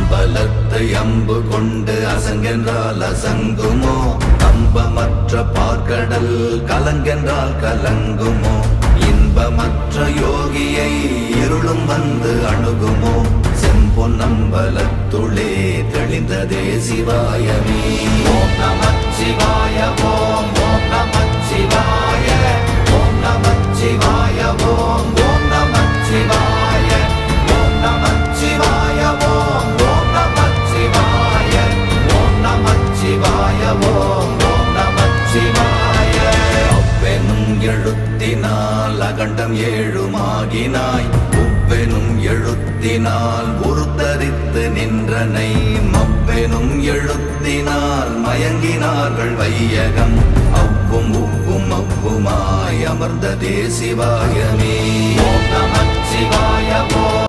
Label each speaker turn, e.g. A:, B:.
A: அம்பலத்தை அம்பு கொண்டு அசங்கென்றால் அசங்குமோ கம்பமற்ற பார்க்கடல் கலங்கென்றால் கலங்குமோ இன்பமற்ற யோகியை இருளும் வந்து அணுகுமோ செம்பொன்னம்பலத்துளே தெளிந்ததே சிவாயமே. ஓம் நமச்சிவாய ஓம் ஓம் நமச்சிவாய ஓம் நமச்சிவாய ஓம் ஓம் நமச்சிவாய ஓம் நமச்சிவாய ஓம் ஓம் நமச்சிவாய ஓம் நமச்சிவாய ஓம் ஓம் நமச்சிவாய. அவ்வெனும் எழுத்தினால் அகண்டம் ஏழுமாகினாய் உவ்வெனும் எழுத்தினால் உருத்தரித்து நின்றனை மவ்வெனும் எழுத்தினால் மயங்கினார்கள் வையகம் அவ்வும் உவ்வும் அவ்வுமாய் அமர்ந்ததே சிவாயமே. ஓம் நமச்சிவாய ஓம்